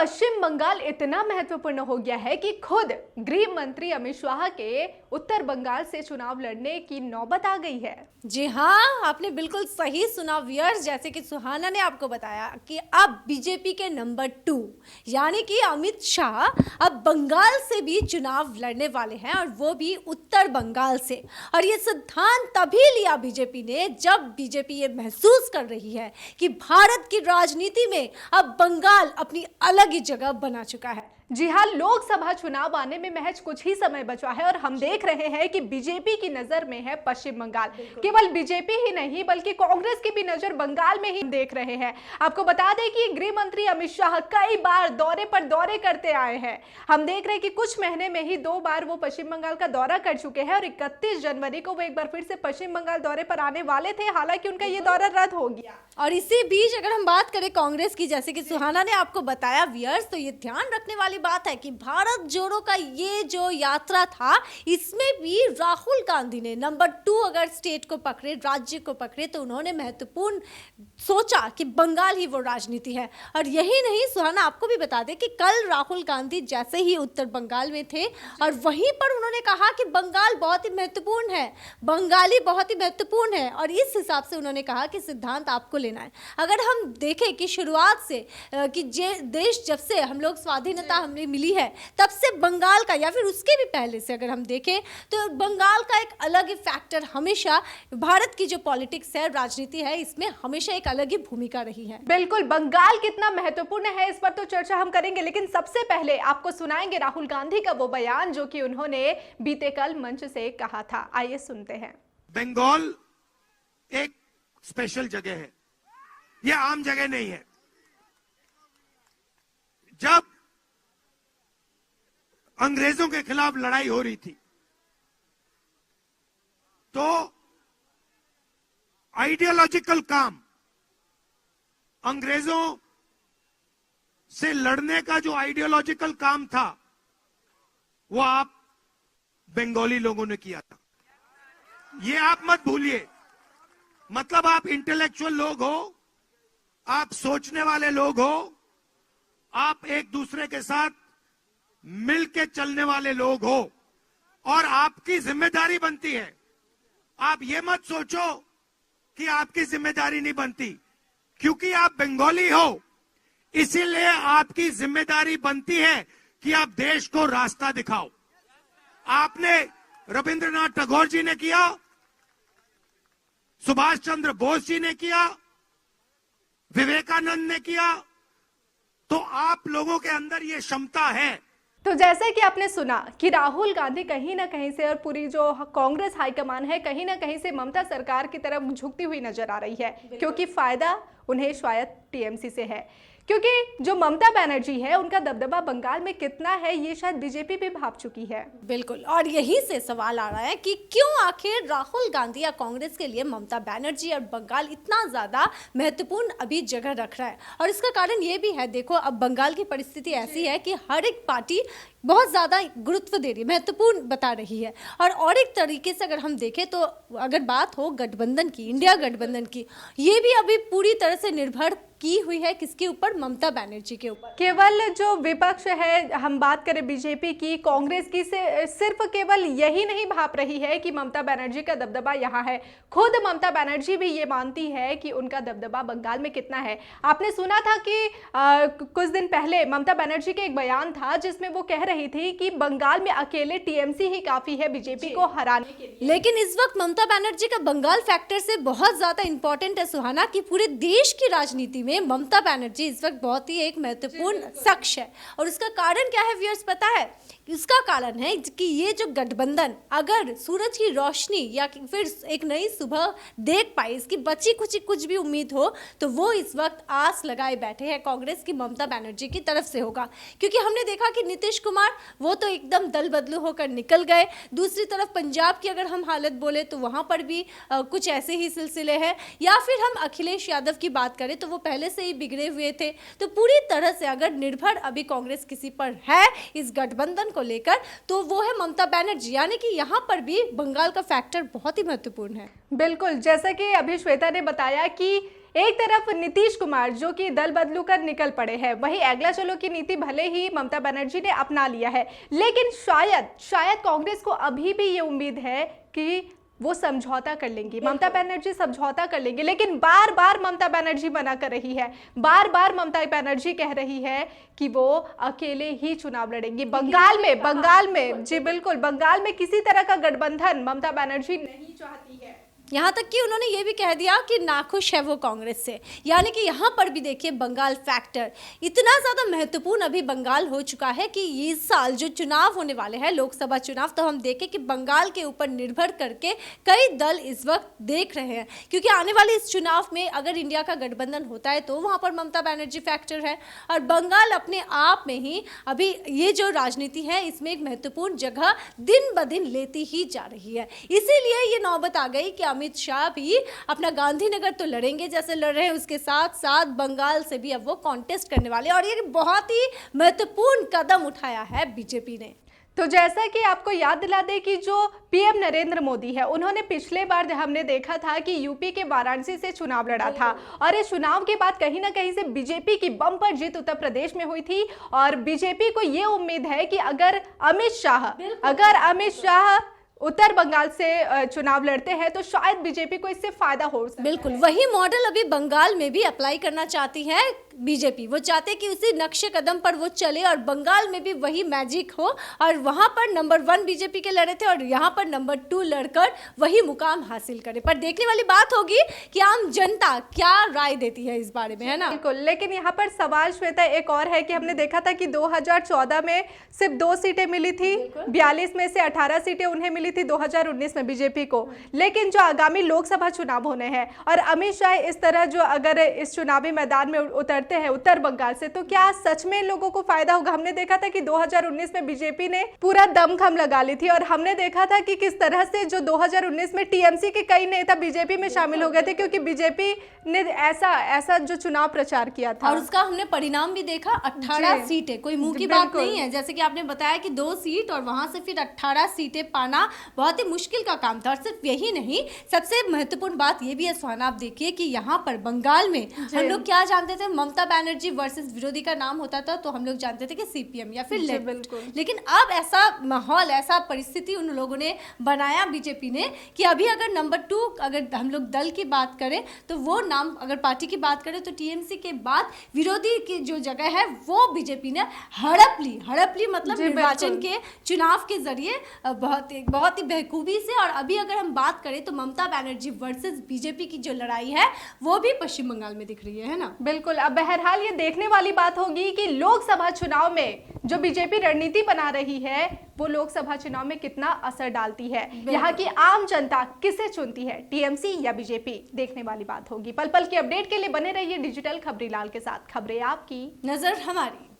पश्चिम बंगाल इतना महत्वपूर्ण हो गया है कि खुद गृह मंत्री अमित शाह के उत्तर बंगाल से चुनाव लड़ने की नौबत आ गई है। जी हाँ, आपने बिल्कुल सही सुना व्यूअर्स। जैसे कि सुहाना ने आपको बताया कि अब बीजेपी के नंबर 2 यानी कि अमित शाह अब बंगाल से भी चुनाव लड़ने वाले हैं, और वो भी उत्तर बंगाल से। और ये सिद्धांत तभी लिया बीजेपी ने जब बीजेपी ये महसूस कर रही है कि भारत की राजनीति में अब बंगाल अपनी अलग ही जगह बना चुका है। जी हाँ, लोकसभा चुनाव आने में महज कुछ ही समय बचा है और हम देख रहे हैं कि बीजेपी की नजर में है पश्चिम बंगाल। केवल बीजेपी ही नहीं बल्कि कांग्रेस की भी नजर बंगाल में ही देख रहे हैं। आपको बता दें कि गृह मंत्री अमित शाह कई बार दौरे पर दौरे करते आए हैं। हम देख रहे हैं कि कुछ महीने में ही 2 बार वो पश्चिम बंगाल का दौरा कर चुके हैं और 31 जनवरी को वो एक बार फिर से पश्चिम बंगाल दौरे पर आने वाले थे। हालांकि उनका ये दौरा रद्द हो गया। और इसी बीच अगर हम बात करें कांग्रेस की, जैसे कि सुहाना ने आपको बताया व्यूअर्स, तो ये ध्यान रखने वाली बात है कि भारत जोड़ो का ये जो यात्रा था, इसमें भी राहुल गांधी ने नंबर 2 अगर स्टेट को पकड़े, राज्य को पकड़े, तो उन्होंने महत्वपूर्ण सोचा कि बंगाल ही वो राजनीति है। और यही नहीं, सुहाना आपको भी बता दें कि कल राहुल गांधी जैसे ही उत्तर बंगाल में थे और वहीं पर उन्होंने कहा कि बंगाल बहुत ही महत्वपूर्ण है, बंगाली बहुत ही महत्वपूर्ण है। और इस हिसाब से उन्होंने कहा कि सिद्धांत आपको लेना है। अगर हम देखें कि शुरुआत से कि देश जब से हम लोग स्वाधीनता हमें मिली है, तब से बंगाल का, या फिर उसके भी पहले से अगर हम देखें, तो बंगाल का एक अलग ही फैक्टर हमेशा भारत की जो पॉलिटिक्स है, राजनीति है, इसमें हमेशा एक अलग ही भूमिका रही है। बिल्कुल, बंगाल कितना महत्वपूर्ण है इस पर तो चर्चा हम करेंगे, लेकिन सबसे पहले आपको सुनाएंगे राहुल गांधी का वो बयान जो कि उन्होंने बीते कल मंच से कहा था। आइए सुनते हैं। बंगाल एक स्पेशल जगह है, यह आम जगह नहीं है। जब अंग्रेजों के खिलाफ लड़ाई हो रही थी तो आइडियोलॉजिकल काम, अंग्रेजों से लड़ने का जो आइडियोलॉजिकल काम था, वो आप बंगाली लोगों ने किया था। ये आप मत भूलिए। मतलब आप इंटेलेक्चुअल लोग हो, आप सोचने वाले लोग हो, आप एक दूसरे के साथ मिलके चलने वाले लोग हो, और आपकी जिम्मेदारी बनती है। आप ये मत सोचो कि आपकी जिम्मेदारी नहीं बनती, क्योंकि आप बंगाली हो, इसीलिए आपकी जिम्मेदारी बनती है कि आप देश को रास्ता दिखाओ। आपने रविंद्रनाथ टैगोर जी ने किया, सुभाष चंद्र बोस जी ने किया, विवेकानंद ने किया, तो आप लोगों के अंदर ये क्षमता है। तो जैसे कि आपने सुना कि राहुल गांधी कहीं ना कहीं से और पूरी जो कांग्रेस हाईकमान है कहीं ना कहीं से ममता सरकार की तरफ झुकती हुई नजर आ रही है, क्योंकि फायदा उन्हें शायद टीएमसी से है। क्योंकि जो ममता बनर्जी है, उनका दबदबा बंगाल में कितना है ये शायद बीजेपी भी भाप चुकी है। बिल्कुल, और यही से सवाल आ रहा है कि क्यों आखिर राहुल गांधी या कांग्रेस के लिए ममता बनर्जी और बंगाल इतना ज्यादा महत्वपूर्ण अभी जगह रख रहा है। और इसका कारण ये भी है, देखो अब बंगाल की परिस्थिति ऐसी है कि हर एक पार्टी बहुत ज़्यादा गुरुत्व दे रही है, महत्वपूर्ण बता रही है। और एक तरीके से अगर हम देखें तो अगर बात हो गठबंधन की, इंडिया गठबंधन की, ये भी अभी पूरी तरह से निर्भर की हुई है किसके ऊपर? ममता बनर्जी के ऊपर। केवल जो विपक्ष है, हम बात करें बीजेपी की, कांग्रेस की, से सिर्फ केवल यही नहीं भाप रही है कि ममता बनर्जी का दबदबा यहाँ है। खुद ममता बनर्जी भी ये मानती है कि उनका दबदबा बंगाल में कितना है। आपने सुना था कि कुछ दिन पहले ममता बनर्जी का एक बयान था जिसमें वो कह रही थी कि बंगाल में अकेले टीएमसी ही काफी है बीजेपी को हराने के लिए। लेकिन इस वक्त ममता बनर्जी का बंगाल फैक्टर से बहुत ज्यादा इंपॉर्टेंट है सुहाना, कि पूरे देश की राजनीति में ममता बनर्जी इस वक्त बहुत ही एक महत्वपूर्ण शख्स है। और उसका कारण क्या है व्यूअर्स पता है? इसका कारण है कि ये जो गठबंधन अगर सूरज की रोशनी या फिर एक नई सुबह देख पाए, इसकी बची कुछ भी उम्मीद हो, तो वो इस वक्त आस लगाए बैठे हैं कांग्रेस की ममता बनर्जी की तरफ से होगा। क्योंकि हमने देखा कि नीतीश कुमार वो तो एकदम दल बदलू होकर निकल गए। दूसरी तरफ पंजाब की अगर हम हालत बोले तो वहाँ पर भी कुछ ऐसे ही सिलसिले हैं। या फिर हम अखिलेश यादव की बात करें तो वो पहले से ही बिगड़े हुए थे। तो पूरी तरह से अगर निर्भर अभी कांग्रेस किसी पर है इस गठबंधन को लेकर, तो वो है ममता बनर्जी। यानी कि यहाँ पर भी बंगाल का फैक्टर बहुत ही महत्वपूर्ण है। बिल्कुल, जैसा कि अभी श्वेता ने बताया कि एक तरफ नीतीश कुमार जो कि दल बदलू कर निकल पड़े हैं, वहीं अगला चलो की नीति भले ही ममता बनर्जी ने अपना लिया है, लेकिन शायद कांग्रेस को अभी भी ये उम्मीद है कि वो समझौता कर लेंगी, ममता बनर्जी समझौता कर लेंगी। लेकिन बार बार ममता बनर्जी मना कर रही है, बार बार ममता बनर्जी कह रही है कि वो अकेले ही चुनाव लड़ेंगी। बंगाल में जी बिल्कुल, बंगाल में किसी तरह का गठबंधन ममता बनर्जी नहीं चाहती है। यहाँ तक कि उन्होंने ये भी कह दिया कि नाखुश है वो कांग्रेस से। यानी कि यहाँ पर भी देखिए बंगाल फैक्टर इतना ज़्यादा महत्वपूर्ण अभी बंगाल हो चुका है कि इस साल जो चुनाव होने वाले हैं, लोकसभा चुनाव, तो हम देखें कि बंगाल के ऊपर निर्भर करके कई दल इस वक्त देख रहे हैं, क्योंकि आने वाले इस चुनाव में अगर इंडिया का गठबंधन होता है तो वहाँ पर ममता बनर्जी फैक्टर है, और बंगाल अपने आप में ही अभी ये जो राजनीति है इसमें एक महत्वपूर्ण जगह दिन ब दिन लेती ही जा रही है। इसीलिए ये नौबत आ गई कि अमित शाह भी अपना गांधीनगर तो लड़ेंगे जैसे लड़ रहे हैं, उसके साथ साथ बंगाल से भी अब वो कॉन्टेस्ट करने वाले, और ये बहुत ही महत्वपूर्ण कदम उठाया है बीजेपी ने। तो जैसा कि आपको याद दिला दे कि जो पीएम नरेंद्र मोदी है, उन्होंने पिछले बार हमने देखा था कि यूपी के वाराणसी से चुनाव लड़ा था, और इस चुनाव के बाद कहीं ना कहीं से बीजेपी की बम्पर जीत उत्तर प्रदेश में हुई थी, और बीजेपी को ये उम्मीद है कि अगर अमित शाह उत्तर बंगाल से चुनाव लड़ते हैं तो शायद बीजेपी को इससे फायदा हो सकता है। बिल्कुल वही मॉडल अभी बंगाल में भी अप्लाई करना चाहती है बीजेपी। वो चाहते कि उसी नक्शे कदम पर वो चले और बंगाल में भी वही मैजिक हो, और वहां पर नंबर 1 बीजेपी के लड़े थे और यहाँ पर नंबर 2 लड़कर वही मुकाम हासिल करे। पर देखने वाली बात होगी कि आम जनता क्या राय देती है इस बारे में, है ना। बिल्कुल, लेकिन यहाँ पर सवाल श्वेता एक और है कि हमने देखा था कि 2014 में सिर्फ 2 सीटें मिली थी, 42 में से 18 सीटें उन्हें मिली थी 2019 में बीजेपी को। लेकिन जो आगामी लोकसभा चुनाव होने हैं और अमित शाह इस तरह जो अगर इस चुनावी मैदान में उतरते हैं उत्तर बंगाल से, तो क्या सच में लोगों को फायदा होगा। हमने देखा था कि 2019 में बीजेपी ने पूरा दमखम लगा ली थी, और हमने देखा था कि किस तरह से जो 2019 में टीएमसी के कई नेता बीजेपी में शामिल हो गए थे, क्योंकि बीजेपी ने ऐसा जो चुनाव प्रचार किया था, और उसका हमने परिणाम भी देखा। 18 सीटें कोई मुंह की बात नहीं है, जैसे कि आपने बताया कि 2 सीट और वहां से फिर 18 सीटें पाना बहुत ही मुश्किल का काम था। और सिर्फ यही नहीं, सबसे महत्वपूर्ण बात यह भी है सुहाना, आप देखिए कि यहाँ पर बंगाल में हम लोग क्या जानते थे, ममता बनर्जी वर्सेस विरोधी का नाम होता था तो हम लोग जानते थे कि सीपीएम या फिर लेफ्ट। लेकिन अब ऐसा माहौल, ऐसा परिस्थिति उन लोगों ने बनाया बीजेपी ने कि अभी अगर नंबर 2 अगर हम लोग दल की बात करें तो वो नाम, अगर पार्टी की बात करें तो टीएमसी के बाद विरोधी की जो जगह है वो बीजेपी ने हड़प ली मतलब निर्वाचन के चुनाव के जरिए बहुत ही बेखूबी से। और अभी अगर हम बात करें तो ममता बनर्जी वर्सेस बीजेपी की जो लड़ाई है वो भी पश्चिम बंगाल में दिख रही है ना। बिल्कुल, अब बहरहाल ये देखने वाली बात होगी कि लोकसभा चुनाव में जो बीजेपी रणनीति बना रही है वो लोकसभा चुनाव में कितना असर डालती है, यहाँ की आम जनता किसे चुनती है, टीएमसी या बीजेपी, देखने वाली बात होगी। पल पल की अपडेट के लिए बने रहिए डिजिटल खबरीलाल के साथ। खबरें आपकी, नजर हमारी।